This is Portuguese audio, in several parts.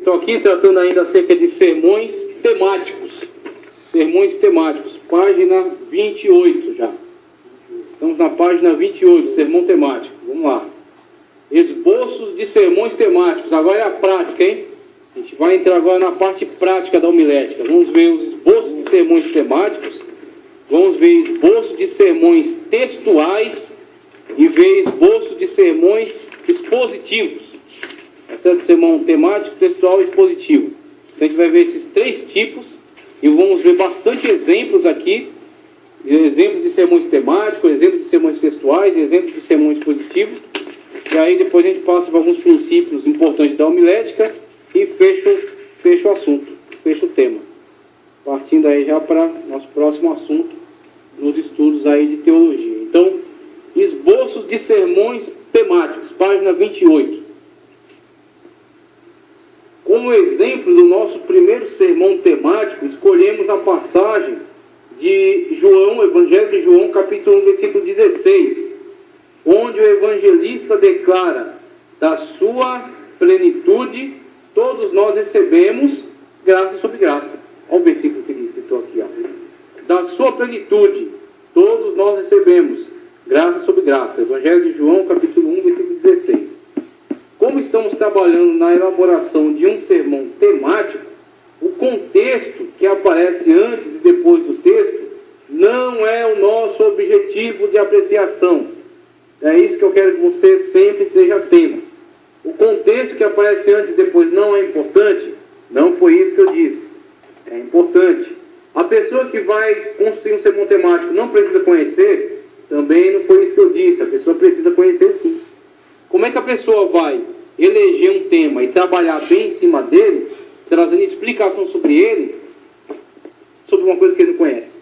Estou aqui tratando ainda acerca de sermões temáticos. Sermões temáticos, página 28 já. Estamos na página 28, sermão temático. Vamos lá. Esboços de sermões temáticos. Agora é a prática, hein? A gente vai entrar agora na parte prática da homilética. Vamos ver os esboços de sermões temáticos. Vamos ver esboços de sermões textuais e ver esboços de sermões expositivos. Tá certo? Sermão temático, textual e expositivo. Então a gente vai ver esses três tipos e vamos ver bastante exemplos aqui. Exemplos de sermões temáticos, exemplos de sermões textuais, exemplos de sermão expositivo. E aí depois a gente passa por alguns princípios importantes da homilética e fecha o assunto, fecha o tema. Partindo aí já para nosso próximo assunto nos estudos aí de teologia. Então, esboços de sermões temáticos, página 28. Como exemplo do nosso primeiro sermão temático, escolhemos a passagem de João, Evangelho de João, capítulo 1, versículo 16, onde o evangelista declara: da sua plenitude todos nós recebemos graça sobre graça. Olha o versículo que ele citou aqui, ó. Da sua plenitude todos nós recebemos graça sobre graça. Evangelho de João, capítulo 1, versículo 16. Como estamos trabalhando na elaboração de um sermão temático, o contexto que aparece antes e depois do texto não é o nosso objetivo de apreciação. É isso que eu quero que você sempre esteja atento. O contexto que aparece antes e depois não é importante? Não foi isso que eu disse. É importante. A pessoa que vai construir um sermão temático não precisa conhecer? Também não foi isso que eu disse. A pessoa precisa conhecer sim. Como é que a pessoa vai eleger um tema e trabalhar bem em cima dele, trazendo explicação sobre ele, sobre uma coisa que ele não conhece?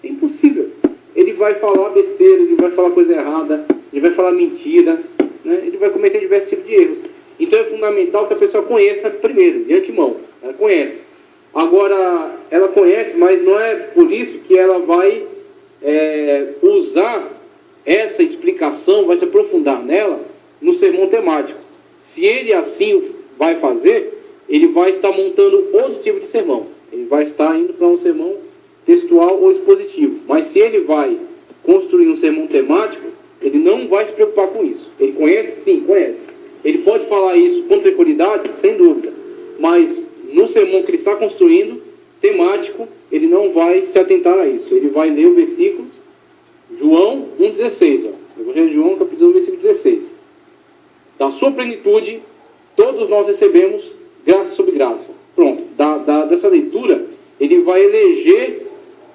É impossível. Ele vai falar besteira, ele vai falar coisa errada, ele vai falar mentiras, né? Ele vai cometer diversos tipos de erros. Então é fundamental que a pessoa conheça primeiro, de antemão. Ela conhece. Agora, ela conhece, mas não é por isso que ela vai usar essa explicação, vai se aprofundar nela no sermão temático. Se ele assim vai fazer, ele vai estar montando outro tipo de sermão. Ele vai estar indo para um sermão textual ou expositivo. Mas se ele vai construir um sermão temático, ele não vai se preocupar com isso. Ele conhece? Sim, conhece. Ele pode falar isso com tranquilidade? Sem dúvida. Mas no sermão que ele está construindo, temático, ele não vai se atentar a isso. Ele vai ler o versículo João 1,16. Evangelho de João, capítulo 1, versículo 16. Da sua plenitude, todos nós recebemos graça sobre graça. Pronto. Dessa leitura, ele vai eleger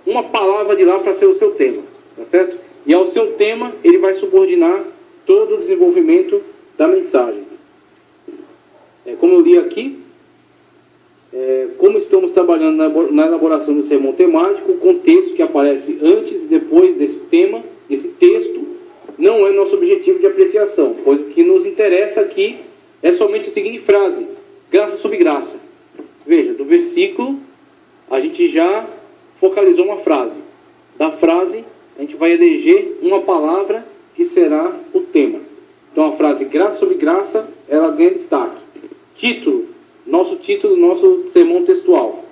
uma palavra de lá para ser o seu tema. Tá certo? E ao seu tema, ele vai subordinar todo o desenvolvimento da mensagem. Como eu li aqui, como estamos trabalhando na elaboração do sermão temático, o contexto que aparece antes e depois desse tema, desse texto, não é nosso objetivo de apreciação, pois o que nos interessa aqui é somente a seguinte frase: graça sobre graça. Veja, do versículo a gente já focalizou uma frase. Da frase a gente vai eleger uma palavra que será o tema. Então a frase graça sobre graça, ela ganha destaque. Título, nosso sermão textual: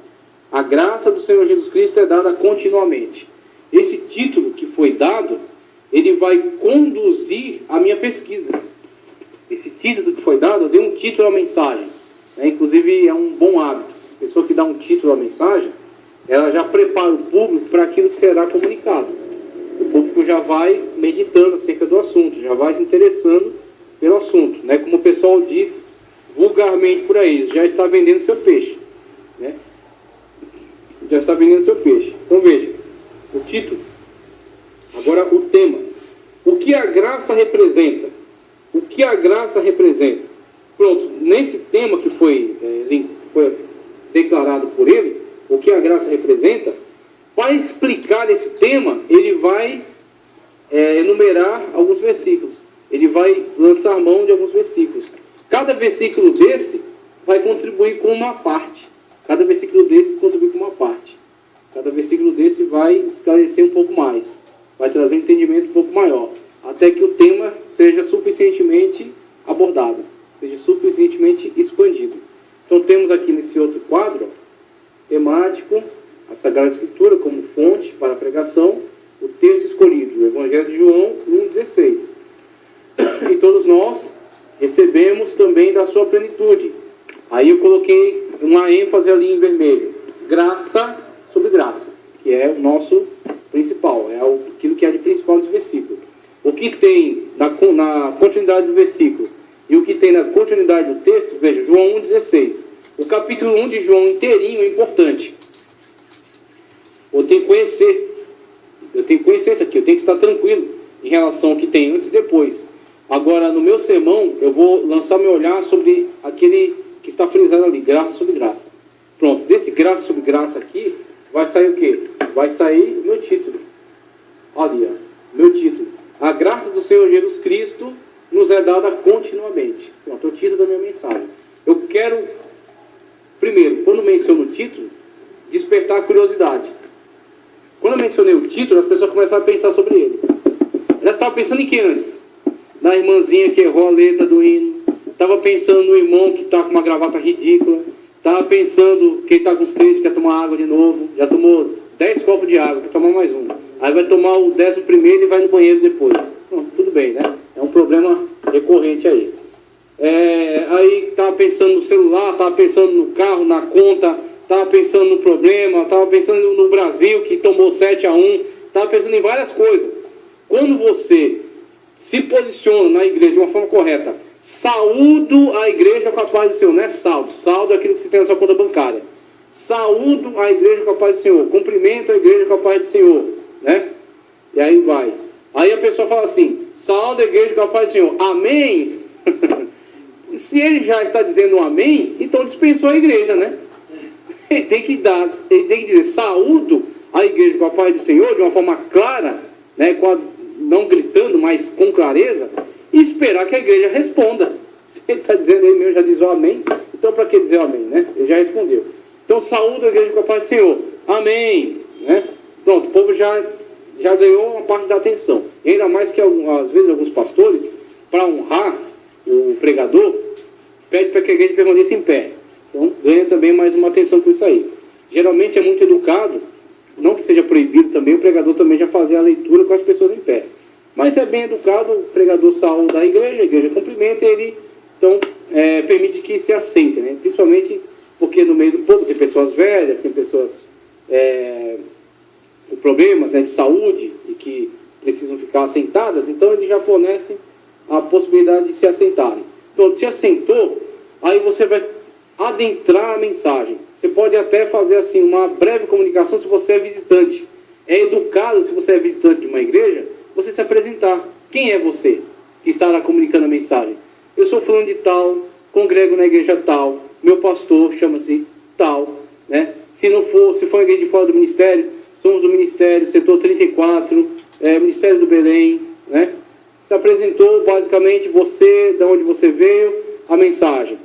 a graça do Senhor Jesus Cristo é dada continuamente. Esse título que foi dado, ele vai conduzir a minha pesquisa. Esse título que foi dado, eu dei um título à mensagem. Inclusive é um bom hábito. A pessoa que dá um título à mensagem, ela já prepara o público para aquilo que será comunicado. O público já vai meditando acerca do assunto, já vai se interessando pelo assunto. Como o pessoal diz vulgarmente por aí, já está vendendo seu peixe. Já está vendendo seu peixe. Então veja, o título. Agora o tema. O que a graça representa? O que a graça representa? Pronto, nesse tema que foi declarado por ele, o que a graça representa, para explicar esse tema, ele vai enumerar alguns versículos. Ele vai lançar mão de alguns versículos. Cada versículo desse vai contribuir com uma parte. Cada versículo desse contribui com uma parte. Cada versículo desse vai esclarecer um pouco mais. Vai trazer um entendimento um pouco maior, até que o tema seja suficientemente abordado, seja suficientemente expandido. Então temos aqui nesse outro quadro, temático, a Sagrada Escritura como fonte para a pregação, o texto escolhido, o Evangelho de João 1,16. E todos nós recebemos também da sua plenitude. Aí eu coloquei uma ênfase ali em vermelho. Graça sobre graça, que é o nosso principal, é aquilo que é de principal desse versículo. O que tem na continuidade do versículo e o que tem na continuidade do texto, veja, João 1,16. O capítulo 1 de João inteirinho é importante. Eu tenho que conhecer isso aqui, eu tenho que estar tranquilo em relação ao que tem antes e depois. Agora, no meu sermão, eu vou lançar meu olhar sobre aquele que está frisado ali, graça sobre graça. Pronto, desse graça sobre graça aqui, vai sair o quê? Vai sair o meu título. Ali, ó, meu título. A graça do Senhor Jesus Cristo nos é dada continuamente. Pronto, é o título da minha mensagem. Eu quero, primeiro, quando menciono o título, despertar a curiosidade. Quando eu mencionei o título, as pessoas começaram a pensar sobre ele. Elas estavam pensando em que antes? Na irmãzinha que errou a letra do hino. Estava pensando no irmão que está com uma gravata ridícula. Estava pensando que ele está com sede, quer tomar água de novo. Já tomou 10 copos de água, quer tomar mais um. Aí vai tomar o 11º e vai no banheiro depois. Bom, tudo bem, né? É um problema recorrente aí. Aí estava pensando no celular, estava pensando no carro, na conta, estava pensando no problema, estava pensando no Brasil que tomou 7-1, estava pensando em várias coisas. Quando você se posiciona na igreja de uma forma correta, saúdo a igreja com a paz do Senhor, não é saldo. Saldo é aquilo que você tem na sua conta bancária. Saúdo a igreja com a paz do Senhor. Cumprimento a igreja com a paz do Senhor, né? E aí vai. Aí a pessoa fala assim, saúdo a igreja com a paz do Senhor. Amém? Se ele já está dizendo um amém, então dispensou a igreja, né? Ele tem que dizer saúdo a igreja com a paz do Senhor de uma forma clara, né? Não gritando, mas com clareza, e esperar que a igreja responda. Ele está dizendo, ele mesmo já diz o amém, então para que dizer o amém, né? Ele já respondeu. Então, saúde a igreja com a paz do Senhor. Amém. Né? Pronto, o povo já ganhou uma parte da atenção. E ainda mais que, às vezes, alguns pastores, para honrar o pregador, pede para que a igreja permaneça em pé. Então, ganha também mais uma atenção com isso aí. Geralmente é muito educado, não que seja proibido também, o pregador também já fazer a leitura com as pessoas em pé. Mas é bem educado, o pregador saúda a igreja cumprimenta e ele, então, permite que se assente, né? Principalmente porque no meio do povo tem pessoas velhas, tem pessoas com problemas, né, de saúde e que precisam ficar assentadas, então ele já fornece a possibilidade de se assentarem. Então, se assentou, aí você vai adentrar a mensagem. Você pode até fazer assim uma breve comunicação se você é visitante. É educado, se você é visitante de uma igreja, você se apresentar. Quem é você que estará comunicando a mensagem? Eu sou fulano de tal, congrego na igreja tal, meu pastor chama-se tal, né? Se for igreja de fora do ministério, somos do ministério, setor 34, Ministério do Belém, né? Se apresentou basicamente você, de onde você veio, a mensagem.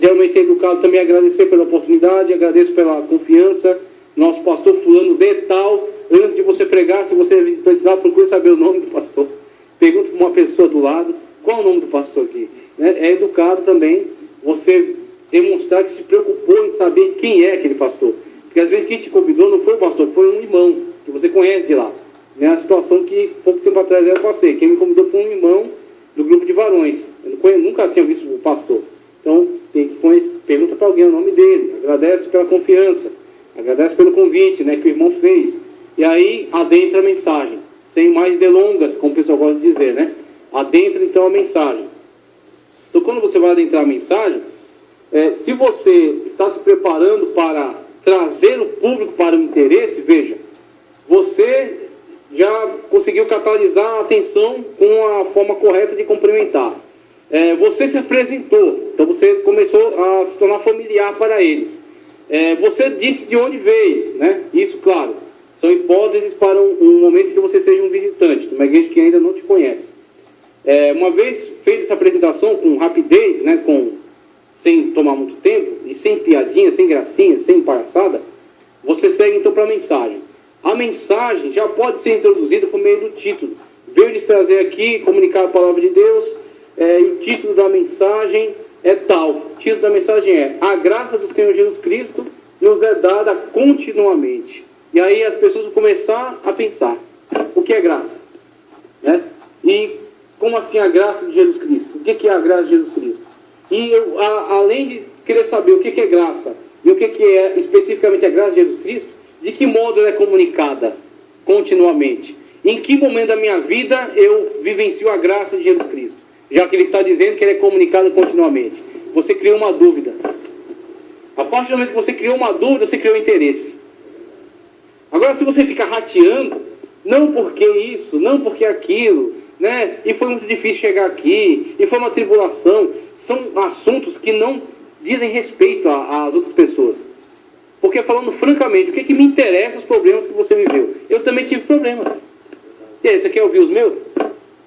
Geralmente é educado também agradecer pela oportunidade, agradeço pela confiança, nosso pastor fulano de tal. Antes de você pregar, se você é visitante lá, procure saber o nome do pastor. Pergunta para uma pessoa do lado, qual é o nome do pastor aqui? É educado também você demonstrar que se preocupou em saber quem é aquele pastor. Porque às vezes quem te convidou não foi o pastor, foi um irmão que você conhece de lá. É a situação que pouco tempo atrás eu passei. Quem me convidou foi um irmão do grupo de varões. Eu nunca tinha visto o pastor. Então, tem que pergunta para alguém o nome dele, agradece pela confiança, agradece pelo convite, né, que o irmão fez. E aí, adentra a mensagem, sem mais delongas, como o pessoal gosta de dizer, né? Adentra, então, a mensagem. Então, quando você vai adentrar a mensagem, se você está se preparando para trazer o público para o interesse, veja, você já conseguiu catalisar a atenção com a forma correta de cumprimentar. Você se apresentou, então você começou a se tornar familiar para eles. Você disse de onde veio, né? Isso, claro, são hipóteses para um momento que você seja um visitante, de uma igreja que ainda não te conhece. Uma vez feita essa apresentação com rapidez, né, sem tomar muito tempo, e sem piadinha, sem gracinha, sem palhaçada, você segue então para a mensagem. A mensagem já pode ser introduzida por meio do título. Veio lhes trazer aqui, comunicar a palavra de Deus, e o título da mensagem é tal. O título da mensagem é: a graça do Senhor Jesus Cristo nos é dada continuamente. E aí as pessoas vão começar a pensar: o que é graça? Né? E como assim a graça de Jesus Cristo? O que é a graça de Jesus Cristo? E eu, além de querer saber o que é graça e o que é especificamente a graça de Jesus Cristo, de que modo ela é comunicada continuamente? Em que momento da minha vida eu vivencio a graça de Jesus Cristo? Já que ele está dizendo que ele é comunicado continuamente. Você criou uma dúvida. A partir do momento que você criou uma dúvida, você criou interesse. Agora, se você fica rateando, não porque isso, não porque aquilo, né? E foi muito difícil chegar aqui, e foi uma tribulação, são assuntos que não dizem respeito às outras pessoas. Porque, falando francamente, o que me interessa os problemas que você viveu? Eu também tive problemas. E aí, você quer ouvir os meus?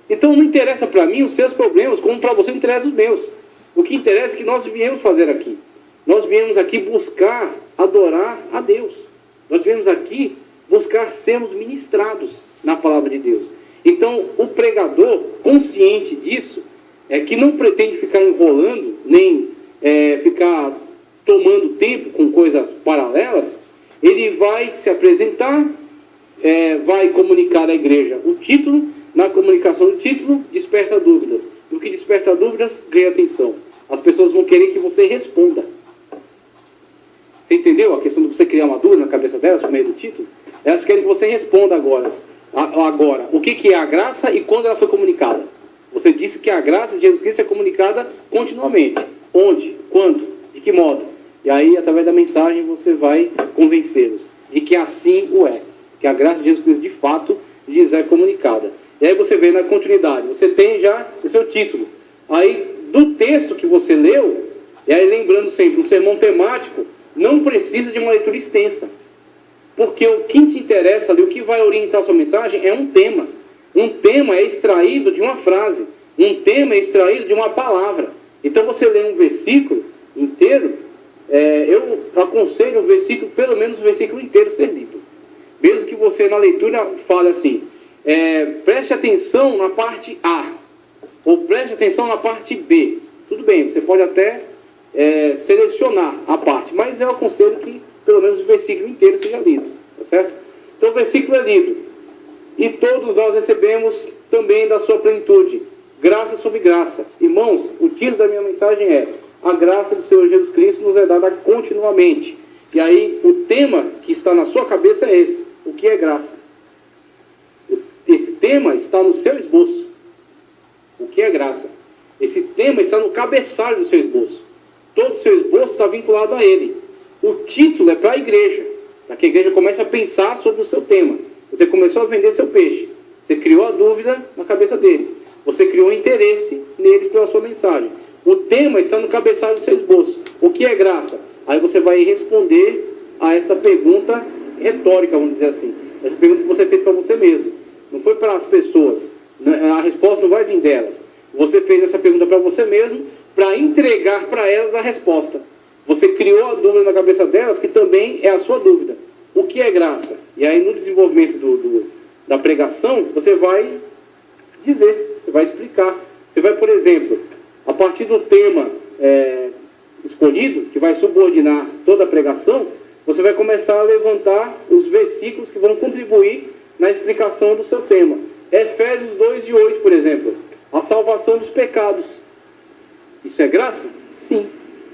Então não interessa para mim os seus problemas, como para você não interessa os meus. O que interessa é que nós viemos fazer aqui. Nós viemos aqui buscar adorar a Deus. Nós viemos aqui buscar sermos ministrados na palavra de Deus. Então, o pregador, consciente disso, é que não pretende ficar enrolando, nem ficar tomando tempo com coisas paralelas. Ele vai se apresentar, vai comunicar à igreja o título. Na comunicação do título, desperta dúvidas. No que desperta dúvidas, ganha atenção. As pessoas vão querer que você responda. Você entendeu a questão de você criar uma dúvida na cabeça delas por meio do título? Elas querem que você responda agora. O que é a graça e quando ela foi comunicada? Você disse que a graça de Jesus Cristo é comunicada continuamente. Onde? Quando? De que modo? E aí, através da mensagem, você vai convencê-los de que assim o é. Que a graça de Jesus Cristo, de fato, lhes é comunicada. E aí você vê na continuidade, você tem já o seu título. Aí, do texto que você leu, e aí lembrando sempre, um sermão temático não precisa de uma leitura extensa. Porque o que te interessa ali, o que vai orientar a sua mensagem é um tema. Um tema é extraído de uma frase. Um tema é extraído de uma palavra. Então você lê um versículo inteiro, eu aconselho o versículo, pelo menos o versículo inteiro ser lido. Mesmo que você na leitura fale assim, preste atenção na parte A, ou preste atenção na parte B. Tudo bem, você pode até selecionar a parte, mas eu aconselho que pelo menos o versículo inteiro seja lido, tá certo? Então o versículo é lido. E todos nós recebemos também da sua plenitude, graça sobre graça. Irmãos, o título da minha mensagem é: a graça do Senhor Jesus Cristo nos é dada continuamente. E aí o tema que está na sua cabeça é esse: o que é graça? Esse tema está no seu esboço. O que é graça? Esse tema está no cabeçalho do seu esboço. Todo o seu esboço está vinculado a ele. O título é para a igreja, para que a igreja comece a pensar sobre o seu tema. Você começou a vender seu peixe. Você criou a dúvida na cabeça deles. Você criou interesse neles pela sua mensagem. O tema está no cabeçalho do seu esboço. O que é graça? Aí você vai responder a esta pergunta retórica, vamos dizer assim. Essa pergunta que você fez para você mesmo. Não foi para as pessoas. A resposta não vai vir delas. Você fez essa pergunta para você mesmo, para entregar para elas a resposta. Você criou a dúvida na cabeça delas, que também é a sua dúvida. O que é graça? E aí, no desenvolvimento da pregação, você vai dizer, você vai explicar. Você vai, por exemplo, a partir do tema escolhido, que vai subordinar toda a pregação, você vai começar a levantar os versículos que vão contribuir na explicação do seu tema. Efésios 2:8, por exemplo. A salvação dos pecados. Isso é graça? Sim.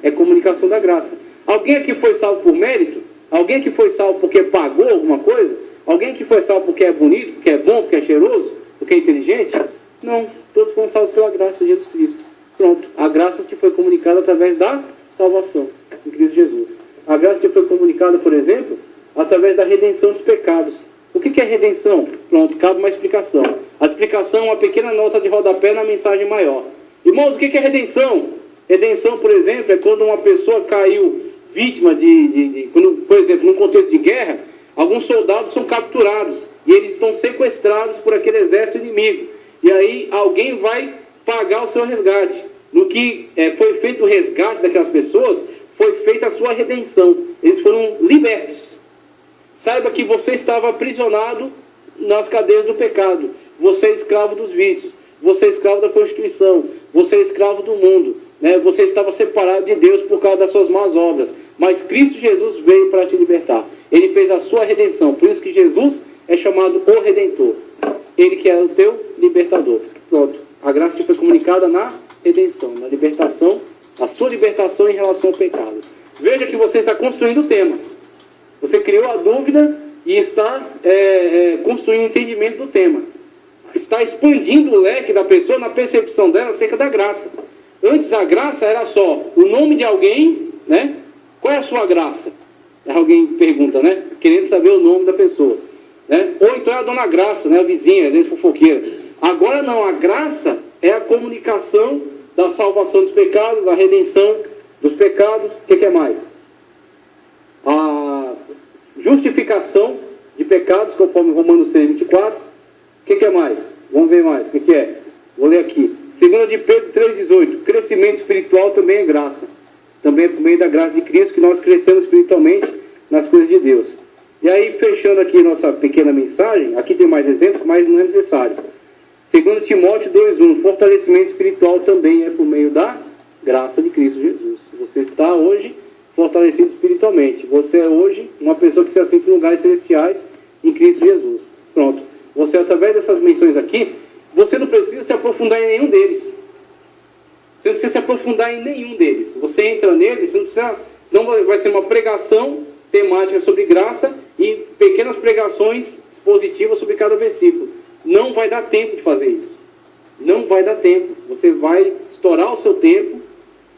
É comunicação da graça. Alguém aqui foi salvo por mérito? Alguém aqui foi salvo porque pagou alguma coisa? Alguém aqui foi salvo porque é bonito, porque é bom, porque é cheiroso, porque é inteligente? Não. Todos foram salvos pela graça de Jesus Cristo. Pronto. A graça que foi comunicada através da salvação em Cristo Jesus. A graça que foi comunicada, por exemplo, através da redenção dos pecados. O que é redenção? Pronto, cabe uma explicação. A explicação é uma pequena nota de rodapé na mensagem maior. Irmãos, o que é redenção? Redenção, por exemplo, é quando uma pessoa caiu vítima quando, por exemplo, num contexto de guerra, alguns soldados são capturados e eles estão sequestrados por aquele exército inimigo. E aí alguém vai pagar o seu resgate. No que foi feito o resgate daquelas pessoas, foi feita a sua redenção. Eles foram libertos. Saiba que você estava aprisionado nas cadeias do pecado. Você é escravo dos vícios. Você é escravo da prostituição. Você é escravo do mundo. né, você estava separado de Deus por causa das suas más obras, mas Cristo Jesus veio para te libertar. Ele fez a sua redenção, por isso que Jesus é chamado o Redentor. Ele que é o teu libertador. Pronto, a graça te foi comunicada na redenção, na libertação, a sua libertação em relação ao pecado. Veja que você está construindo o tema. Você criou a dúvida e está construindo o entendimento do tema. Está expandindo o leque da pessoa na percepção dela acerca da graça. Antes a graça era só o nome de alguém, né? Qual é a sua graça? Alguém pergunta, né? Querendo saber o nome da pessoa, né? Ou então é a dona Graça, né? A vizinha, às vezes fofoqueira. Agora não, a graça é a comunicação da salvação dos pecados, a redenção dos pecados. O que é mais? A justificação de pecados, conforme Romanos 3:24. O que é mais? Vamos ver mais. O que é? Vou ler aqui. 2 de Pedro 3:18. Crescimento espiritual também é graça. Também é por meio da graça de Cristo que nós crescemos espiritualmente nas coisas de Deus. E aí, fechando aqui nossa pequena mensagem, aqui tem mais exemplos, mas não é necessário. 2 Timóteo 2:1. Fortalecimento espiritual também é por meio da graça de Cristo Jesus. Você está hoje fortalecido espiritualmente. Você é hoje uma pessoa que se assenta em lugares celestiais em Cristo Jesus. Pronto. Você, através dessas menções aqui, você não precisa se aprofundar em nenhum deles. Você não precisa se aprofundar em nenhum deles. Você entra neles, você não precisa, senão vai ser uma pregação temática sobre graça e pequenas pregações expositivas sobre cada versículo. Não vai dar tempo de fazer isso. Não vai dar tempo. Você vai estourar o seu tempo,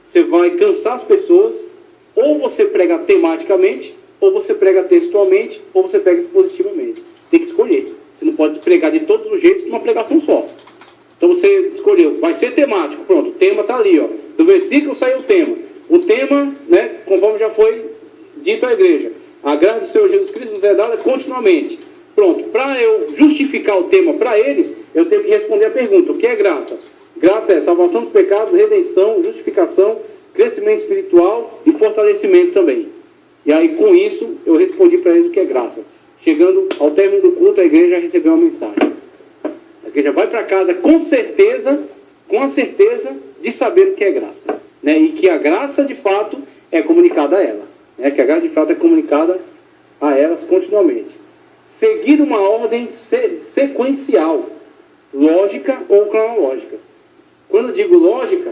você vai cansar as pessoas. Ou você prega tematicamente, ou você prega textualmente, ou você prega expositivamente. Tem que escolher. Você não pode pregar de todos os jeitos numa pregação só. Então você escolheu, vai ser temático, pronto, o tema está ali, ó. Do versículo saiu o tema. O tema, né, conforme já foi dito à igreja, a graça do Senhor Jesus Cristo nos é dada continuamente. Pronto, para eu justificar o tema para eles, eu tenho que responder a pergunta, o que é graça? Graça é salvação dos pecados, redenção, justificação, crescimento espiritual e fortalecimento também. E aí com isso eu respondi para eles o que é graça. Chegando ao término do culto, a igreja recebeu uma mensagem. A igreja vai para casa com a certeza de saber o que é graça, né? E que a graça de fato é comunicada a ela, né? Que a graça de fato é comunicada a elas continuamente. Seguir uma ordem sequencial, lógica ou cronológica. Quando eu digo lógica,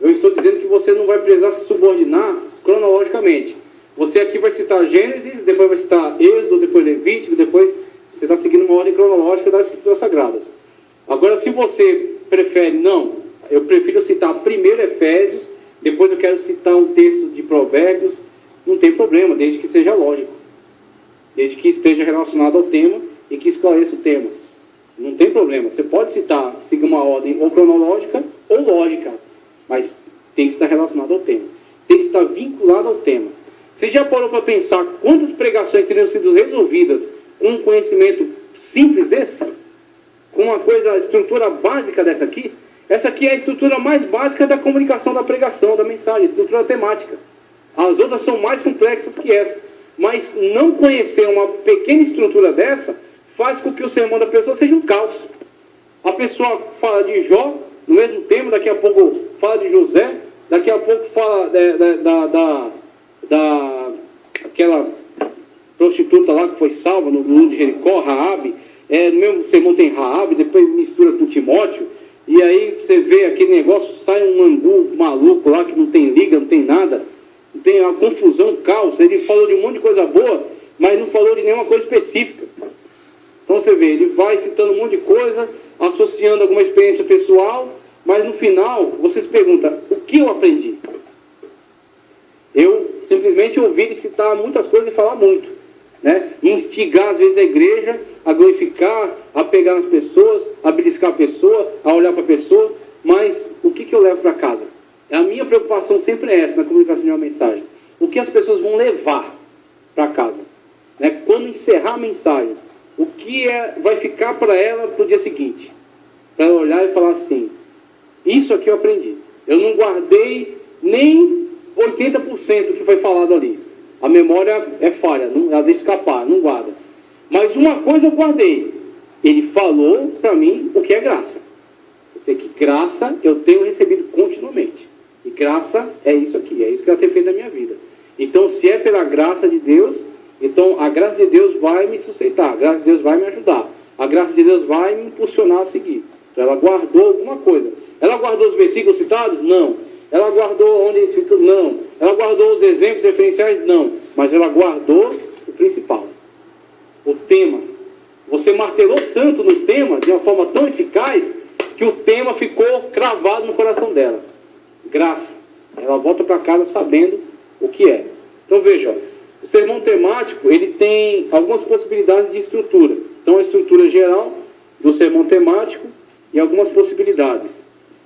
eu estou dizendo que você não vai precisar se subordinar cronologicamente. Você aqui vai citar Gênesis, depois vai citar Êxodo, depois Levítico, depois você está seguindo uma ordem cronológica das Escrituras Sagradas. Agora, se você prefere, não, eu prefiro citar primeiro Efésios, depois eu quero citar um texto de Provérbios, não tem problema, desde que seja lógico. Desde que esteja relacionado ao tema e que esclareça o tema. Não tem problema, você pode citar, seguir uma ordem ou cronológica ou lógica, mas tem que estar relacionado ao tema. Tem que estar vinculado ao tema. Você já parou para pensar quantas pregações teriam sido resolvidas com um conhecimento simples desse? Com uma coisa, a estrutura básica dessa aqui? Essa aqui é a estrutura mais básica da comunicação, da pregação, da mensagem, estrutura temática. As outras são mais complexas que essa. Mas não conhecer uma pequena estrutura dessa faz com que o sermão da pessoa seja um caos. A pessoa fala de Jó, no mesmo tempo, daqui a pouco fala de José, daqui a pouco fala aquela prostituta lá que foi salva no mundo de Jericó, Raabe, no mesmo sermão tem Raabe, depois mistura com Timóteo, e aí você vê aquele negócio, sai um angu maluco lá que não tem liga, não tem nada, tem uma confusão, um caos. Ele falou de um monte de coisa boa, mas não falou de nenhuma coisa específica. Então você vê, ele vai citando um monte de coisa, associando alguma experiência pessoal, mas no final você se pergunta, o que eu aprendi? Eu simplesmente ouvi ele citar muitas coisas e falar muito, né? Instigar às vezes a igreja a glorificar, a pegar nas pessoas, a beliscar a pessoa, a olhar para a pessoa, mas o que eu levo para casa? A minha preocupação sempre é essa na comunicação de uma mensagem. O que as pessoas vão levar para casa? Né? Quando encerrar a mensagem, o que vai ficar para ela para o dia seguinte? Para ela olhar e falar assim, isso aqui eu aprendi. Eu não guardei nem 80% do que foi falado ali. A memória é falha, ela deixa escapar, não guarda. Mas uma coisa eu guardei. Ele falou para mim o que é graça. Sei que graça eu tenho recebido continuamente. E graça é isso aqui, é isso que ela tem feito na minha vida. Então, se é pela graça de Deus, então a graça de Deus vai me sustentar, a graça de Deus vai me ajudar, a graça de Deus vai me impulsionar a seguir. Então, ela guardou alguma coisa. Ela guardou os versículos citados? Não. Ela guardou onde isso? Não. Ela guardou os exemplos referenciais? Não. Mas ela guardou o principal. O tema. Você martelou tanto no tema, de uma forma tão eficaz, que o tema ficou cravado no coração dela. Graça. Ela volta para casa sabendo o que é. Então veja, o sermão temático, ele tem algumas possibilidades de estrutura. Então a estrutura geral do sermão temático e algumas possibilidades.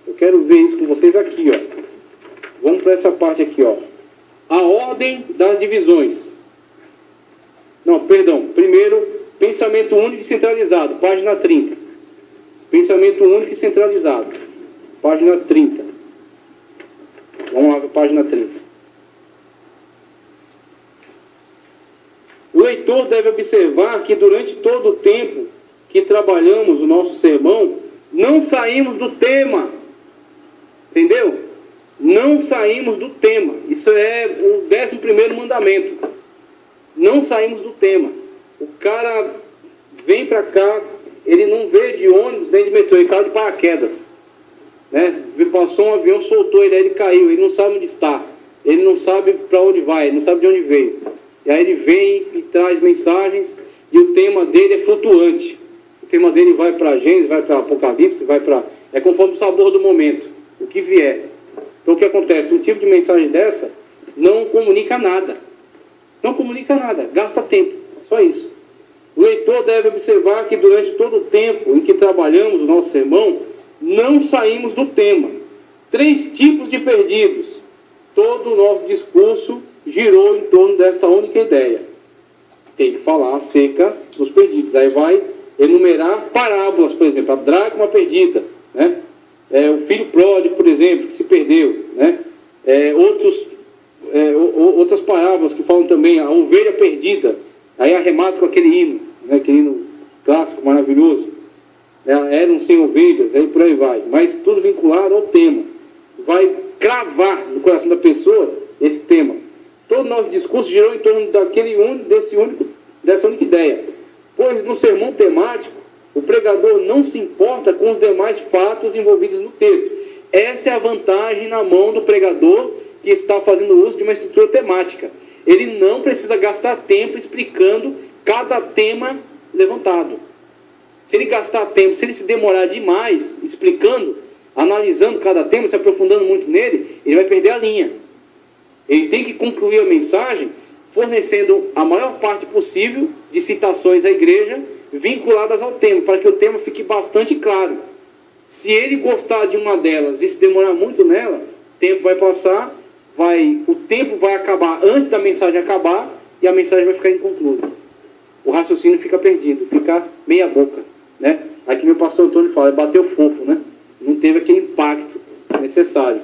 Eu quero ver isso com vocês aqui, ó. Vamos para essa parte aqui, ó. A ordem das divisões. Não, perdão. Primeiro, pensamento único e centralizado, página 30. Pensamento único e centralizado, página 30. Vamos lá para a página 30. O leitor deve observar que durante todo o tempo que trabalhamos o nosso sermão, não saímos do tema. Entendeu? Não saímos do tema. Isso é o 11º mandamento. Não saímos do tema. O cara vem para cá, ele não veio de ônibus nem de metrô, ele caiu de paraquedas. Né? Passou um avião, soltou ele, aí ele caiu, ele não sabe onde está. Ele não sabe para onde vai, ele não sabe de onde veio. E aí ele vem e traz mensagens, e o tema dele é flutuante. O tema dele vai para Gênesis, vai para Apocalipse, vai para... É conforme o sabor do momento, o que vier. Então o que acontece? Um tipo de mensagem dessa não comunica nada. Não comunica nada, gasta tempo, só isso. O leitor deve observar que durante todo o tempo em que trabalhamos o nosso sermão, não saímos do tema. 3 tipos de perdidos. Todo o nosso discurso girou em torno desta única ideia. Tem que falar acerca dos perdidos. Aí vai enumerar parábolas, por exemplo, a dracma perdida, né? O filho pródigo, por exemplo, que se perdeu, né? Outras parábolas que falam também a ovelha perdida. Aí arremata com aquele hino, né? Aquele hino clássico, maravilhoso. Eram sem ovelhas, aí por aí vai. Mas tudo vinculado ao tema. Vai cravar no coração da pessoa esse tema. Todo o nosso discurso girou em torno dessa única ideia. Pois no sermão temático, o pregador não se importa com os demais fatos envolvidos no texto. Essa é a vantagem na mão do pregador que está fazendo uso de uma estrutura temática. Ele não precisa gastar tempo explicando cada tema levantado. Se ele gastar tempo, se ele se demorar demais explicando, analisando cada tema, se aprofundando muito nele, ele vai perder a linha. Ele tem que concluir a mensagem fornecendo a maior parte possível de citações à igreja vinculadas ao tema, para que o tema fique bastante claro. Se ele gostar de uma delas e se demorar muito nela, o tempo vai passar, o tempo vai acabar antes da mensagem acabar e a mensagem vai ficar inconclusa. O raciocínio fica perdido, fica meia boca, né? Aqui meu pastor Antônio fala, bateu fofo, né? Não teve aquele impacto necessário.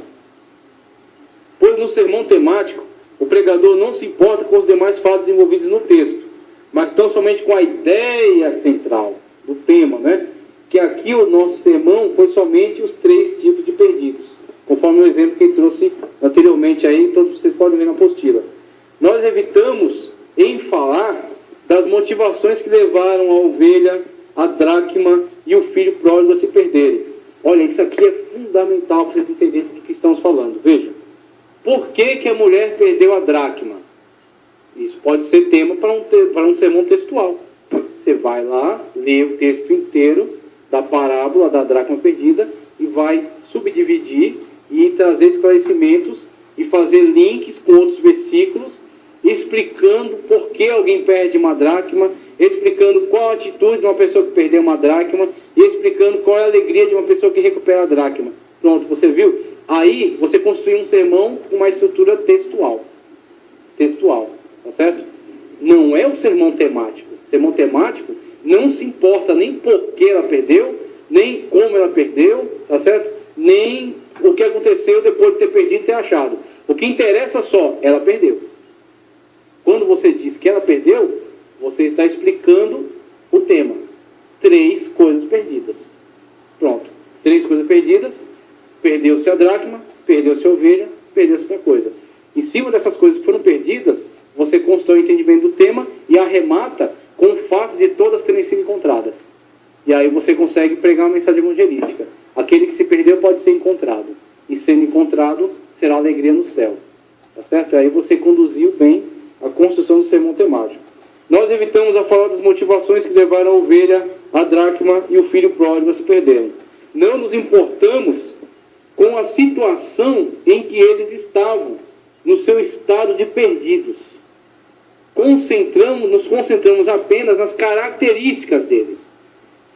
Pois no sermão temático, o pregador não se importa com os demais fatos envolvidos no texto, mas tão somente com a ideia central do tema, né? Que aqui o nosso sermão foi somente os 3 tipos de perdidos, conforme o exemplo que ele trouxe anteriormente aí, todos vocês podem ver na apostila. Nós evitamos em falar das motivações que levaram a ovelha, a dracma e o filho pródigo a se perderem. Olha, isso aqui é fundamental para vocês entenderem do que estamos falando. Veja, por que a mulher perdeu a dracma? Isso pode ser tema para um sermão textual. Você vai lá, lê o texto inteiro da parábola da dracma perdida e vai subdividir e trazer esclarecimentos e fazer links com outros versículos, explicando por que alguém perde uma dracma, explicando qual a atitude de uma pessoa que perdeu uma dracma e explicando qual é a alegria de uma pessoa que recupera a dracma. Pronto, você viu? Aí você construiu um sermão com uma estrutura textual. Textual, tá certo? Não é o sermão temático. O sermão temático não se importa nem por que ela perdeu, nem como ela perdeu, tá certo? Nem o que aconteceu depois de ter perdido e ter achado. O que interessa só, ela perdeu. Quando você diz que ela perdeu, você está explicando o tema. 3 coisas perdidas. Pronto. 3 coisas perdidas: perdeu-se a dracma, perdeu-se a ovelha, perdeu-se outra coisa. Em cima dessas coisas que foram perdidas, você constrói o entendimento do tema e arremata com o fato de todas terem sido encontradas. E aí você consegue pregar uma mensagem evangelística. Aquele que se perdeu pode ser encontrado. E sendo encontrado, será alegria no céu. Tá certo? E aí você conduziu bem a construção do sermão temático. Nós evitamos a falar das motivações que levaram a ovelha, a dracma e o filho pródigo a se perderem. Não nos importamos com a situação em que eles estavam, no seu estado de perdidos. Nos concentramos apenas nas características deles.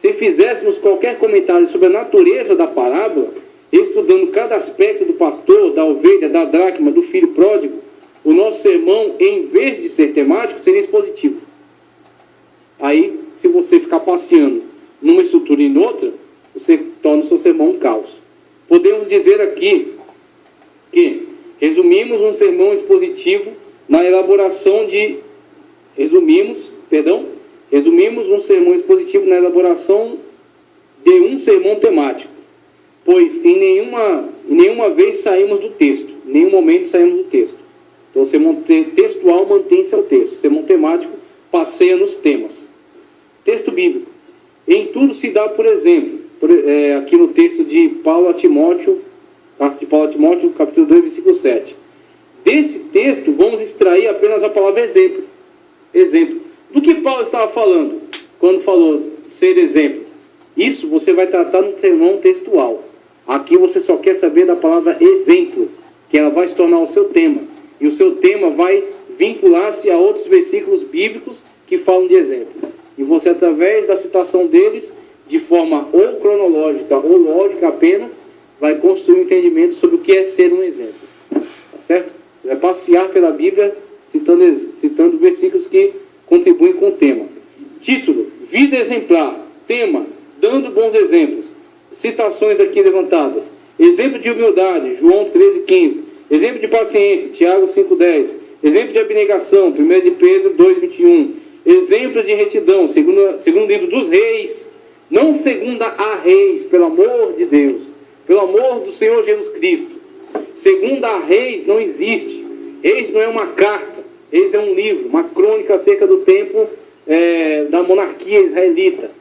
Se fizéssemos qualquer comentário sobre a natureza da parábola, estudando cada aspecto do pastor, da ovelha, da dracma, do filho pródigo, o nosso sermão, em vez de ser temático, seria expositivo. Aí, se você ficar passeando numa estrutura e em outra, você torna o seu sermão um caos. Podemos dizer aqui que resumimos um sermão expositivo na elaboração de... Resumimos um sermão expositivo na elaboração de um sermão temático, pois em nenhuma vez saímos do texto, em nenhum momento saímos do texto. Então o sermão textual mantém-se ao texto, o sermão temático passeia nos temas. Texto bíblico. Em tudo se dá, por exemplo, aqui no texto de Paulo a Timóteo, capítulo 2, versículo 7. Desse texto, vamos extrair apenas a palavra exemplo. Exemplo. Do que Paulo estava falando quando falou ser exemplo? Isso você vai tratar no sermão textual. Aqui você só quer saber da palavra exemplo, que ela vai se tornar o seu tema. E o seu tema vai vincular-se a outros versículos bíblicos que falam de exemplo. E você, através da citação deles, de forma ou cronológica ou lógica apenas, vai construir um entendimento sobre o que é ser um exemplo. Tá certo? Você vai passear pela Bíblia citando versículos que contribuem com o tema. Título: Vida exemplar. Tema: Dando bons exemplos. Citações aqui levantadas: exemplo de humildade, João 13,15. Exemplo de paciência, Tiago 5,10. Exemplo de abnegação, 1 de Pedro 2,21. Exemplo de retidão, segundo livro dos reis, não segunda a reis, pelo amor de Deus, pelo amor do Senhor Jesus Cristo. Segunda a reis não existe. Reis não é uma carta, reis é um livro, uma crônica acerca do tempo da monarquia israelita.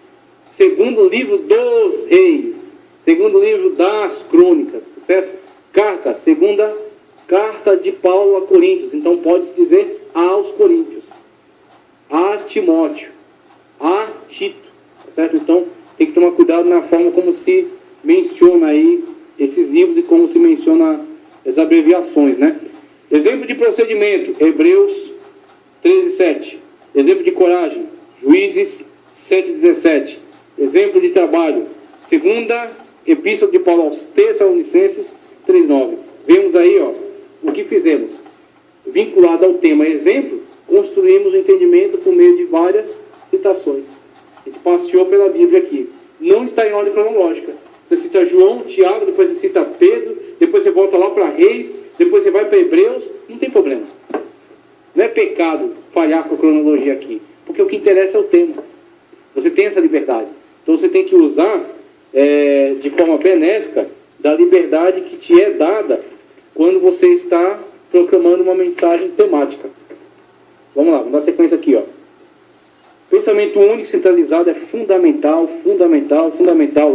Segundo livro dos reis, segundo livro das crônicas, certo? Carta, segunda carta de Paulo a Coríntios, então pode-se dizer aos Coríntios, a Timóteo, a Tito, certo? Então tem que tomar cuidado na forma como se menciona aí esses livros e como se menciona as abreviações, né? Exemplo de procedimento, Hebreus 13:7. Exemplo de coragem, Juízes 7:17. Exemplo de trabalho, segunda Epístola de Paulo aos Tessalonicenses 3:9. Vemos aí, o que fizemos. Vinculado ao tema exemplo, construímos o entendimento por meio de várias citações. A gente passeou pela Bíblia aqui. Não está em ordem cronológica. Você cita João, Tiago, depois você cita Pedro, depois você volta lá para Reis, depois você vai para Hebreus, não tem problema. Não é pecado falhar com a cronologia aqui, porque o que interessa é o tema. Você tem essa liberdade. Então você tem que usar de forma benéfica da liberdade que te é dada quando você está proclamando uma mensagem temática. Vamos lá, vamos dar sequência aqui, Pensamento único centralizado é fundamental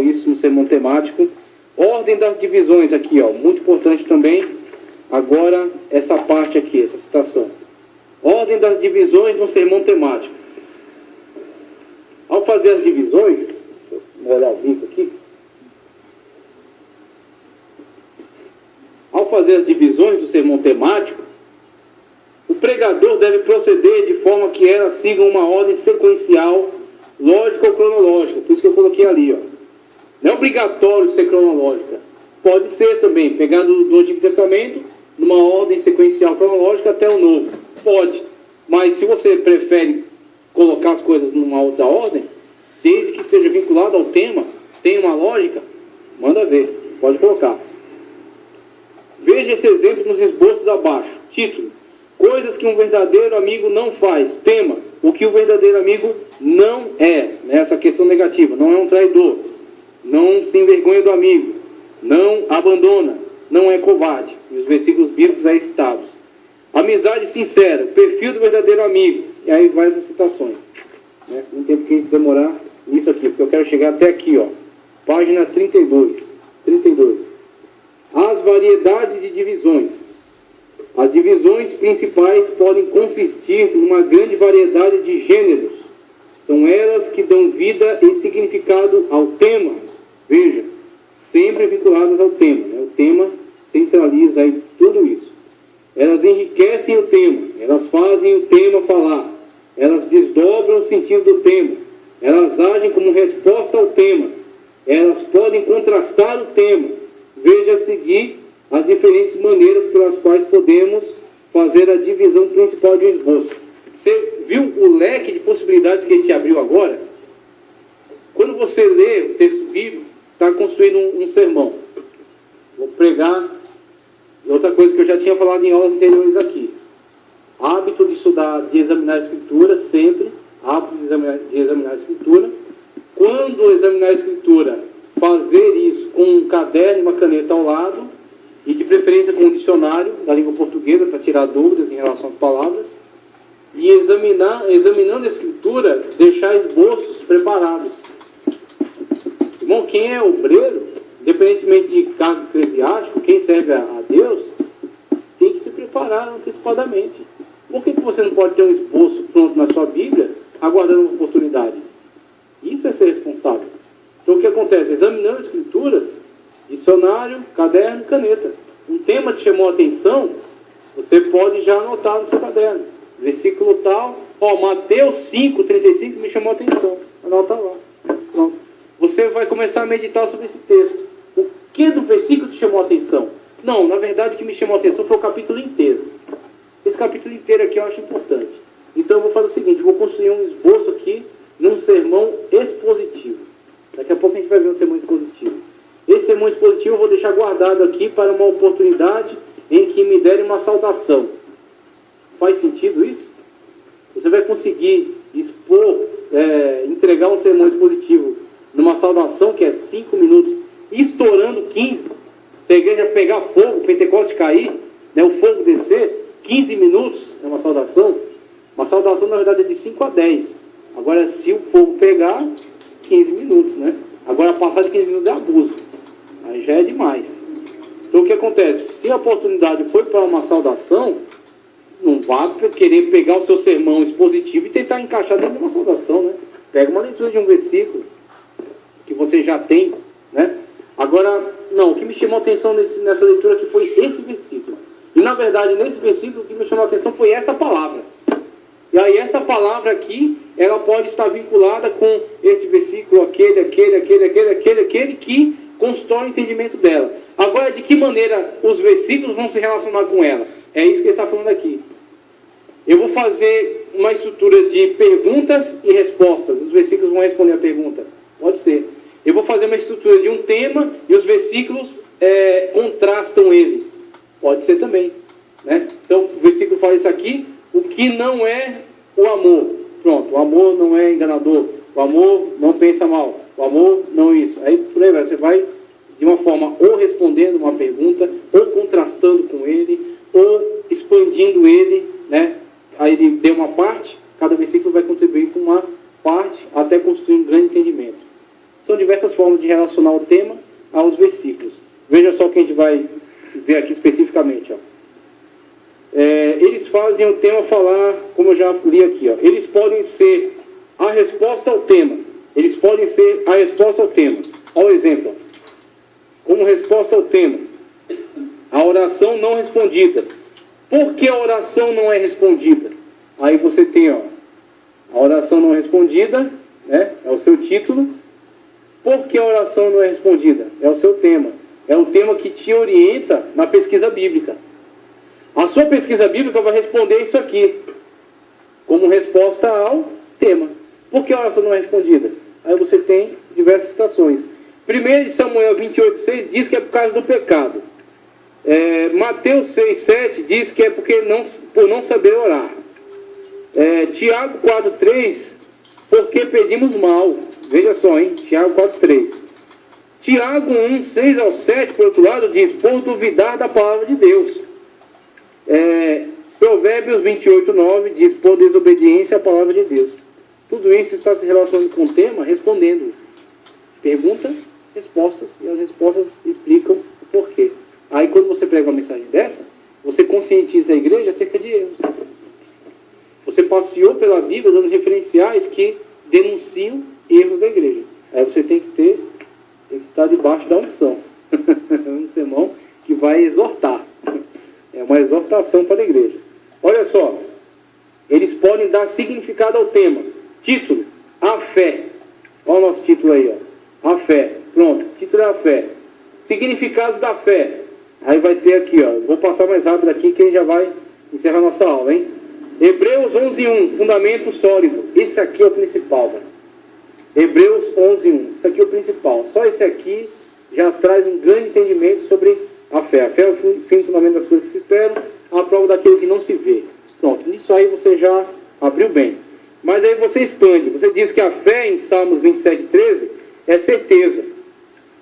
isso no sermão temático. Ordem das divisões aqui, muito importante também. Agora, essa parte aqui, essa citação. Ordem das divisões no sermão temático. Ao fazer as divisões, vou olhar o vinco aqui. Ao fazer as divisões do sermão temático, o pregador deve proceder de forma que elas sigam uma ordem sequencial, lógica ou cronológica. Por isso que eu coloquei ali, Não é obrigatório ser cronológica. Pode ser também, pegar do Antigo Testamento, numa ordem sequencial cronológica até o Novo. Pode. Mas se você prefere colocar as coisas numa outra ordem, desde que esteja vinculado ao tema, tem uma lógica, manda ver. Pode colocar. Veja esse exemplo nos esboços abaixo. Título: Coisas que um verdadeiro amigo não faz. Tema: o que o verdadeiro amigo não é. Essa questão negativa. Não é um traidor. não se envergonha do amigo, não abandona, não é covarde. E os versículos bíblicos aí citados. Amizade sincera, perfil do verdadeiro amigo. E aí várias citações. Né? Não tem que demorar nisso aqui, porque eu quero chegar até aqui, ó. Página 32. As variedades de divisões. As divisões principais podem consistir numa grande variedade de gêneros. São elas que dão vida e significado ao tema. Veja, sempre vinculadas ao tema. Né? O tema centraliza aí tudo isso. Elas enriquecem o tema, elas fazem o tema falar, elas desdobram o sentido do tema, elas agem como resposta ao tema, elas podem contrastar o tema. Veja a seguir as diferentes maneiras pelas quais podemos fazer a divisão principal de um esboço. Você viu o leque de possibilidades que a gente abriu agora? Quando você lê o texto bíblico, está construindo um sermão. Vou pregar. Outra coisa que eu já tinha falado em aulas anteriores aqui. Hábito de estudar, de examinar a Escritura, sempre. Hábito de examinar a Escritura. Quando examinar a Escritura, fazer isso com um caderno e uma caneta ao lado, e de preferência com um dicionário da língua portuguesa, para tirar dúvidas em relação às palavras. E examinando a Escritura, deixar esboços preparados. Irmão, quem é obreiro, independentemente de cargo eclesiástico, quem serve a Deus, tem que se preparar antecipadamente. Por que você não pode ter um esboço pronto na sua Bíblia, aguardando uma oportunidade? Isso é ser responsável. Então o que acontece? Examinando as Escrituras, dicionário, caderno, caneta. Um tema te chamou a atenção, você pode já anotar no seu caderno. Versículo tal, Mateus 5:35 me chamou a atenção. Anota lá. Pronto. Você vai começar a meditar sobre esse texto. O que do versículo te chamou a atenção? Não, na verdade o que me chamou a atenção foi o capítulo inteiro. Esse capítulo inteiro aqui eu acho importante. Então eu vou fazer o seguinte, vou construir um esboço aqui num sermão expositivo. Daqui a pouco a gente vai ver um sermão expositivo. Esse sermão expositivo eu vou deixar guardado aqui para uma oportunidade em que me derem uma saudação. Faz sentido isso? Você vai conseguir expor, entregar um sermão expositivo numa saudação que é 5 minutos, estourando 15, se a igreja pegar fogo, o Pentecoste cair, né, o fogo descer, 15 minutos é uma saudação. Uma saudação, na verdade, é de 5 a 10. Agora, se o fogo pegar, 15 minutos, né? Agora, passar de 15 minutos é abuso. Aí já é demais. Então, o que acontece? Se a oportunidade foi para uma saudação, não vá querer pegar o seu sermão expositivo e tentar encaixar dentro de uma saudação, né? Pega uma leitura de um versículo que você já tem, né? Agora, não, o que me chamou a atenção nessa leitura aqui foi esse versículo. E, na verdade, nesse versículo, o que me chamou a atenção foi esta palavra. E aí, essa palavra aqui, ela pode estar vinculada com esse versículo, aquele, que constrói o entendimento dela. Agora, de que maneira os versículos vão se relacionar com ela? É isso que ele está falando aqui. Eu vou fazer uma estrutura de perguntas e respostas. Os versículos vão responder a pergunta. Pode ser. Eu vou fazer uma estrutura de um tema e os versículos contrastam ele. Pode ser também. Né? Então, o versículo fala isso aqui. O que não é o amor. Pronto, o amor não é enganador. O amor não pensa mal. O amor não isso. Aí, por aí vai. Você vai, de uma forma, ou respondendo uma pergunta, ou contrastando com ele, ou expandindo ele, né? Aí ele deu uma parte, cada versículo vai contribuir com uma parte, até construir um grande entendimento. São diversas formas de relacionar o tema aos versículos. Veja só o que a gente vai ver aqui especificamente. Ó. Eles fazem o tema falar, como eu já li aqui, ó. Eles podem ser a resposta ao tema. Eles podem ser a resposta ao tema. Olha o exemplo. Ó. Como resposta ao tema. A oração não respondida. Por que a oração não é respondida? Aí você tem, ó, a oração não respondida, né? É o seu título. Por que a oração não é respondida? É o seu tema. É o tema que te orienta na pesquisa bíblica. A sua pesquisa bíblica vai responder isso aqui, como resposta ao tema. Por que a oração não é respondida? Aí você tem diversas citações. 1 Samuel 28:6 diz que é por causa do pecado. Mateus 6:7 diz que é por não saber orar. Tiago 4:3, porque pedimos mal. Veja só, hein? Tiago 4:3. Tiago 1, 6 ao 7, por outro lado, diz, por duvidar da palavra de Deus. Provérbios 28, 9 diz, por desobediência à palavra de Deus. Tudo isso está se relacionando com o tema, respondendo. Pergunta, respostas, e as respostas explicam o porquê. Aí quando você prega uma mensagem dessa, você conscientiza a igreja acerca de erros. Você passeou pela Bíblia dando referenciais que denunciam erros da igreja. Aí você tem que estar debaixo da unção. Um sermão que vai exortar. É uma exortação para a igreja. Olha só, eles podem dar significado ao tema. Título, a fé. Olha o nosso título aí, ó. A fé. Pronto, título é a fé. Significados da fé. Aí vai ter aqui, ó. Vou passar mais rápido aqui que a gente já vai encerrar a nossa aula, hein? Hebreus 11:1, fundamento sólido. Esse aqui é o principal, velho. Hebreus 11:1. Isso aqui é o principal. Só esse aqui já traz um grande entendimento sobre a fé. A fé é o fim e fundamento das coisas que se esperam, a prova daquilo que não se vê. Pronto, nisso aí você já abriu bem. Mas aí você expande. Você diz que a fé em Salmos 27:13 é certeza.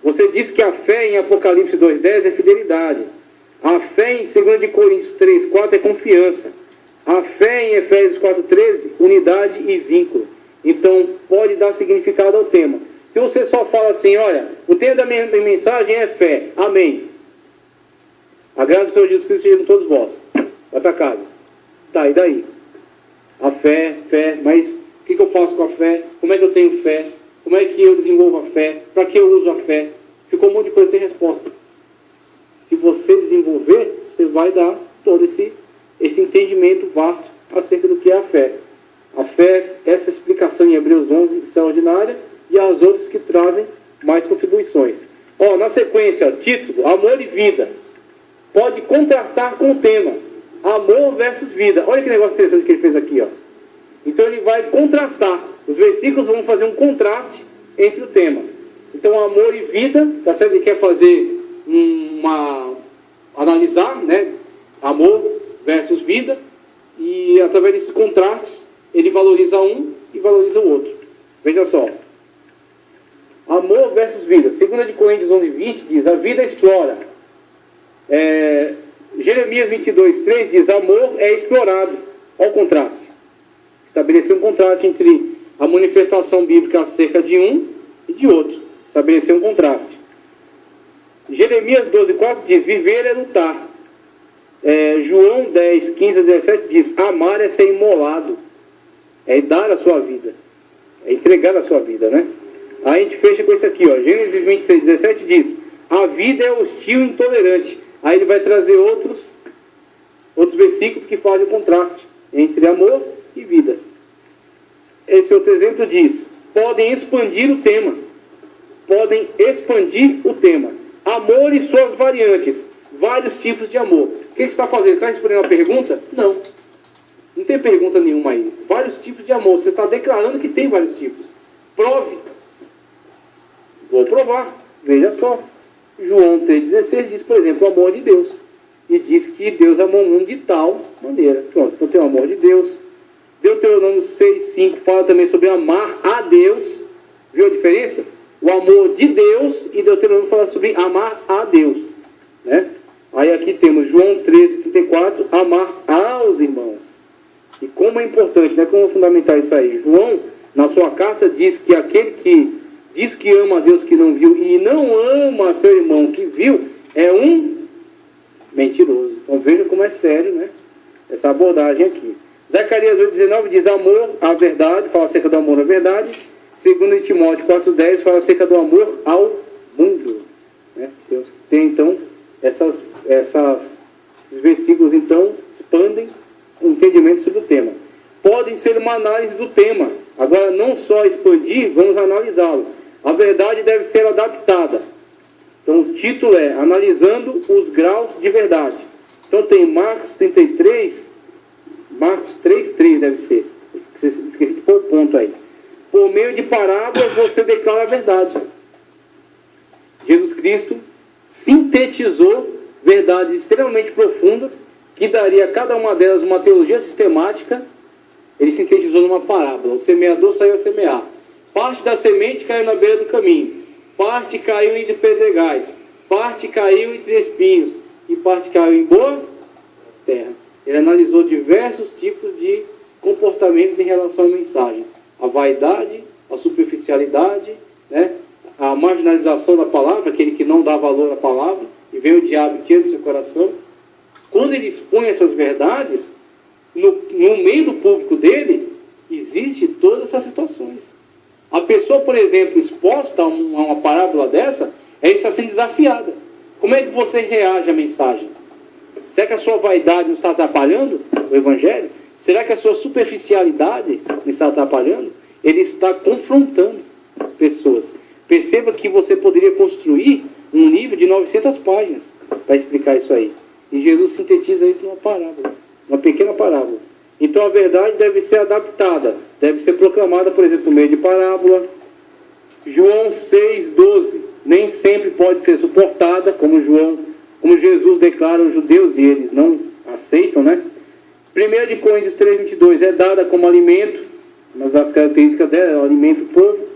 Você diz que a fé em Apocalipse 2:10 é fidelidade. A fé em 2 Coríntios 3:4 é confiança. A fé em Efésios 4:13, unidade e vínculo. Então, pode dar significado ao tema. Se você só fala assim, olha, o tema da minha mensagem é fé. Amém. A graça do Senhor Jesus Cristo seja com todos vós. Vai para casa. Tá, e daí? A fé, mas o que eu faço com a fé? Como é que eu tenho fé? Como é que eu desenvolvo a fé? Para que eu uso a fé? Ficou um monte de coisa sem resposta. Se você desenvolver, você vai dar todo esse entendimento vasto acerca do que é a fé. A fé, essa explicação em Hebreus 11, extraordinária, e as outras que trazem mais contribuições. Ó, na sequência, título, amor e vida. Pode contrastar com o tema, amor versus vida. Olha que negócio interessante que ele fez aqui, ó. Então ele vai contrastar. Os versículos vão fazer um contraste entre o tema. Então, amor e vida, tá certo? Ele quer fazer analisar, né? Amor versus vida, e através desses contrastes, ele valoriza um e valoriza o outro. Veja só. Amor versus vida. 2 Coríntios 11:20 diz, a vida explora. Jeremias 22:3 diz, amor é explorado. Olha o contraste. Estabelecer um contraste entre a manifestação bíblica acerca de um e de outro. Estabelecer um contraste. Jeremias 12:4 diz, viver é lutar. João 10:15-17 diz, amar é ser imolado. É dar a sua vida. É entregar a sua vida, né? Aí a gente fecha com isso aqui, ó. Gênesis 26:17 diz, a vida é hostil e intolerante. Aí ele vai trazer outros versículos que fazem o contraste entre amor e vida. Esse outro exemplo diz, podem expandir o tema. Podem expandir o tema. Amor e suas variantes. Vários tipos de amor. O que você está fazendo? Está respondendo uma pergunta? Não. Não tem pergunta nenhuma aí. Vários tipos de amor. Você está declarando que tem vários tipos. Prove. Vou provar. Veja só. João 3,16 diz, por exemplo, o amor de Deus. E diz que Deus amou o mundo de tal maneira. Pronto, então tem o amor de Deus. Deuteronômio 6,5 fala também sobre amar a Deus. Viu a diferença? O amor de Deus, e Deuteronômio fala sobre amar a Deus. Né? Aí aqui temos João 13,34, amar aos irmãos. E como é importante, né? Como fundamentar isso aí? João, na sua carta, diz que aquele que diz que ama a Deus que não viu e não ama seu irmão que viu, é um mentiroso. Então veja como é sério, né? Essa abordagem aqui. Zacarias 8,19 diz amor à verdade, fala acerca do amor à verdade. 2 Timóteo 4,10 fala acerca do amor ao mundo. Né? Tem então esses versículos então expandem o entendimento sobre o tema. Podem ser uma análise do tema. Agora, não só expandir, vamos analisá-lo. A verdade deve ser adaptada. Então, o título é Analisando os Graus de Verdade. Então, tem Marcos 33, Marcos 3,3 deve ser. Esqueci de pôr o ponto aí. Por meio de parábolas, você declara a verdade. Jesus Cristo sintetizou verdades extremamente profundas, que daria a cada uma delas uma teologia sistemática. Ele sintetizou numa parábola. O semeador saiu a semear. Parte da semente caiu na beira do caminho. parte caiu entre pedregais, parte caiu entre espinhos, e parte caiu em boa terra. Ele analisou diversos tipos de comportamentos em relação à mensagem. A vaidade, a superficialidade, né? A marginalização da palavra, aquele que não dá valor à palavra, e vem o diabo e tira do seu coração. Quando ele expõe essas verdades, no meio do público dele, existe todas essas situações. A pessoa, por exemplo, exposta a uma parábola dessa, ela está sendo desafiada. Como é que você reage à mensagem? Será que a sua vaidade não está atrapalhando o Evangelho? Será que a sua superficialidade não está atrapalhando? Ele está confrontando pessoas. Perceba que você poderia construir um livro de 900 páginas para explicar isso aí. E Jesus sintetiza isso numa parábola, uma pequena parábola. Então a verdade deve ser adaptada, deve ser proclamada, por exemplo, por meio de parábola. João 6,12, nem sempre pode ser suportada, como Jesus declara aos judeus e eles não aceitam, né? 1 Coríntios 3,22, é dada como alimento, uma das características dela é o alimento do povo.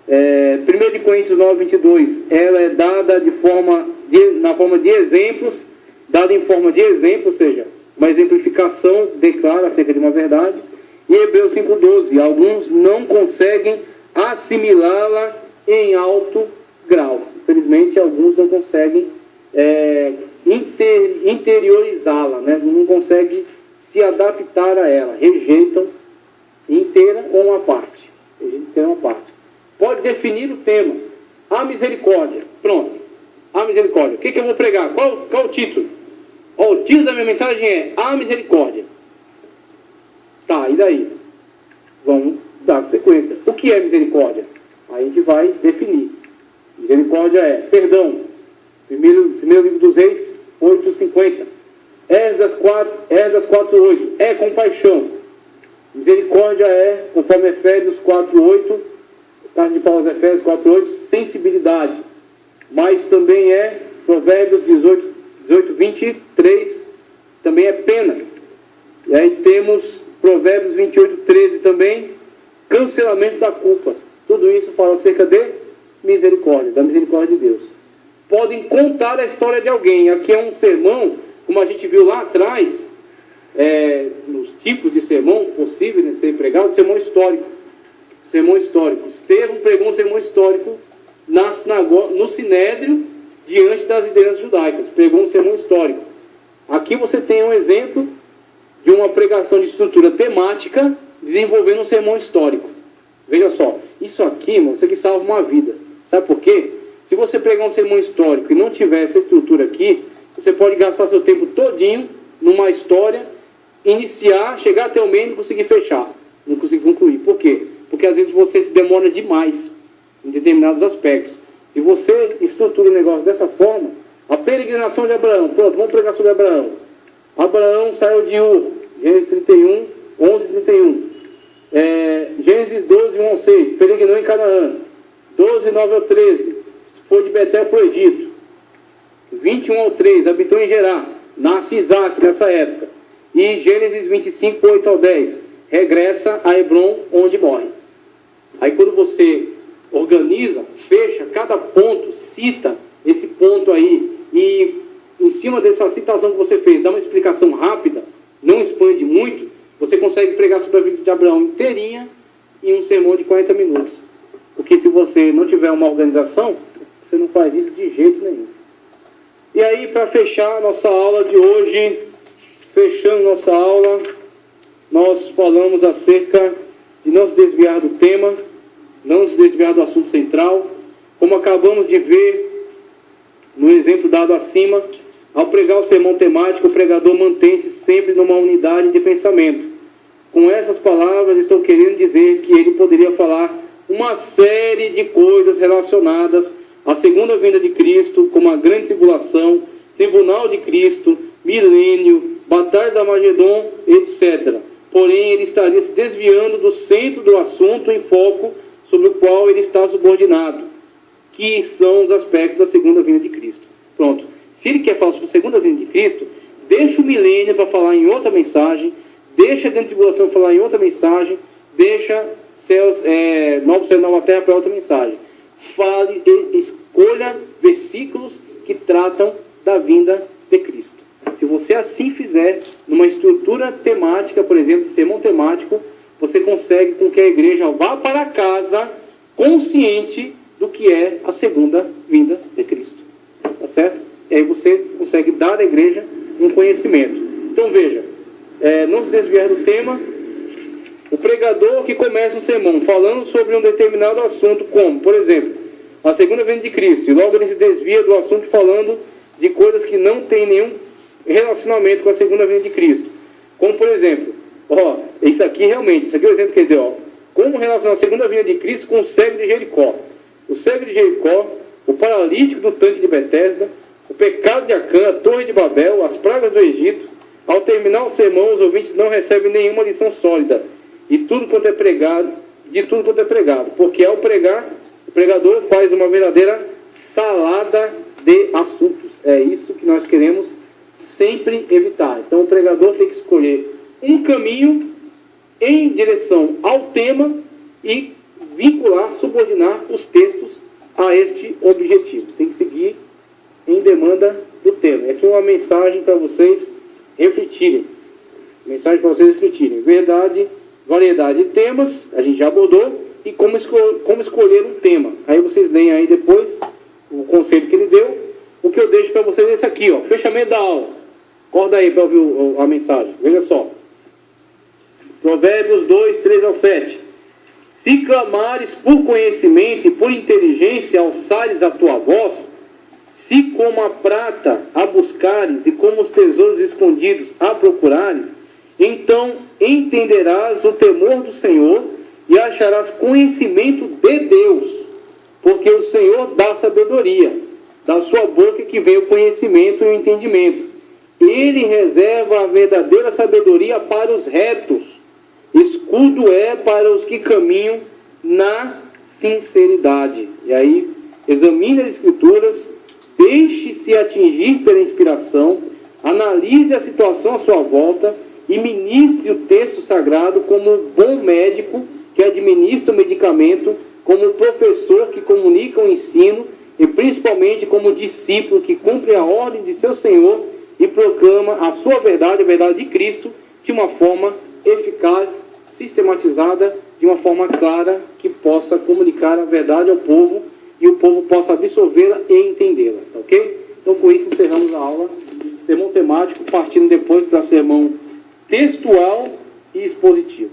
1 Coríntios 9,22, ela é dada na forma de exemplos, dada em forma de exemplo, ou seja, uma exemplificação declara acerca de uma verdade. E Hebreus 5,12, alguns não conseguem assimilá-la em alto grau. Infelizmente, alguns não conseguem interiorizá-la, né? Não conseguem se adaptar a ela, rejeitam inteira ou uma parte. Rejeitam uma parte. Pode definir o tema. A misericórdia. Pronto. A misericórdia. O que eu vou pregar? Qual o título? O título da minha mensagem é A Misericórdia. Tá, e daí? Vamos dar sequência. O que é misericórdia? Aí a gente vai definir. Misericórdia é perdão. Primeiro livro dos Reis, 8:50. Esdras 4:8. É compaixão. Misericórdia é, conforme Efésios 4:8, carta de Paulo aos Efésios 4:8, sensibilidade. Mas também é Provérbios 18:23, também é pena. E aí temos Provérbios 28:13 também, cancelamento da culpa. Tudo isso fala acerca de misericórdia, da misericórdia de Deus. Podem contar a história de alguém. Aqui é um sermão, como a gente viu lá atrás, nos tipos de sermão possíveis de ser pregado, sermão histórico. Sermão histórico. Estevão pregou um sermão histórico na sinagoga, no Sinédrio, diante das lideranças judaicas. Pregou um sermão histórico. Aqui você tem um exemplo de uma pregação de estrutura temática desenvolvendo um sermão histórico. Veja só, isso aqui, irmão, isso aqui salva uma vida. Sabe por quê? Se você pregar um sermão histórico e não tiver essa estrutura aqui, você pode gastar seu tempo todinho numa história, iniciar, chegar até o meio e não conseguir fechar, não conseguir concluir. Por quê? Porque às vezes você se demora demais em determinados aspectos. Se você estrutura o negócio dessa forma, a peregrinação de Abraão, pronto, vamos pregar sobre Abraão. Abraão saiu de Ur, Gênesis 31, 11:31. Gênesis 12, 1 ao 6, peregrinou em Canaã. 12, 9 ao 13, foi de Betel para o Egito. 21 ao 3, habitou em Gerá, nasce Isaac nessa época. E Gênesis 25, 8 ao 10, regressa a Hebron, onde morre. Aí quando você organiza, fecha, cada ponto, cita esse ponto aí, e em cima dessa citação que você fez, dá uma explicação rápida, não expande muito, você consegue pregar sobre a vida de Abraão inteirinha em um sermão de 40 minutos. Porque se você não tiver uma organização, você não faz isso de jeito nenhum. E aí, para fechar nossa aula de hoje, fechando nossa aula, nós falamos acerca de não se desviar do tema, não se desviar do assunto central. Como acabamos de ver no exemplo dado acima, ao pregar o sermão temático, o pregador mantém-se sempre numa unidade de pensamento. Com essas palavras, estou querendo dizer que ele poderia falar uma série de coisas relacionadas à segunda vinda de Cristo, como a grande tribulação, tribunal de Cristo, milênio, batalha da Armagedon, etc. Porém, ele estaria se desviando do centro do assunto em foco sobre o qual ele está subordinado, que são os aspectos da segunda vinda de Cristo. Pronto. Se ele quer falar sobre a segunda vinda de Cristo, deixa o milênio para falar em outra mensagem, deixa a grande tribulação falar em outra mensagem, deixa novos céus e nova terra para outra mensagem. fale e escolha versículos que tratam da vinda de Cristo. Se você assim fizer, numa estrutura temática, por exemplo, de sermão temático, você consegue com que a igreja vá para casa consciente do que é a segunda vinda de Cristo. Tá certo? E aí você consegue dar à igreja um conhecimento. Então veja, não se desviar do tema, o pregador que começa um sermão falando sobre um determinado assunto, como, por exemplo, a segunda vinda de Cristo, e logo ele se desvia do assunto falando de coisas que não tem nenhum relacionamento com a segunda vinda de Cristo. Como, por exemplo, isso aqui é o exemplo que ele deu, como relacionar a segunda vinda de Cristo com o cego de Jericó. O cego de Jericó, o paralítico do tanque de Betesda, o pecado de Acã, a torre de Babel, as pragas do Egito. Ao terminar o sermão, os ouvintes não recebem nenhuma lição sólida de tudo quanto é pregado, porque ao pregar, o pregador faz uma verdadeira salada de assuntos. É isso que nós queremos sempre evitar. Então o pregador tem que escolher um caminho em direção ao tema e vincular, subordinar os textos a este objetivo. Tem que seguir em demanda do tema. E aqui uma mensagem para vocês refletirem. Verdade, variedade de temas, a gente já abordou, e como escolher um tema. Aí vocês leem aí depois o conselho que ele deu. O que eu deixo para vocês é esse aqui, fechamento da aula. Acorda aí para ouvir a mensagem. Veja só. Provérbios 2, 3 ao 7. Se clamares por conhecimento e por inteligência, alçares a tua voz, se como a prata a buscares e como os tesouros escondidos a procurares, então entenderás o temor do Senhor e acharás conhecimento de Deus, porque o Senhor dá sabedoria, da sua boca que vem o conhecimento e o entendimento. Ele reserva a verdadeira sabedoria para os retos, escudo é para os que caminham na sinceridade. E aí, examine as Escrituras, deixe-se atingir pela inspiração, analise a situação à sua volta e ministre o texto sagrado como bom médico que administra o medicamento, como professor que comunica o ensino e principalmente como discípulo que cumpre a ordem de seu Senhor e proclama a sua verdade, a verdade de Cristo, de uma forma eficaz, sistematizada, de uma forma clara, que possa comunicar a verdade ao povo e o povo possa absorvê-la e entendê-la, tá ok? Então, com isso, encerramos a aula. Sermão temático, partindo depois para sermão textual e expositivo.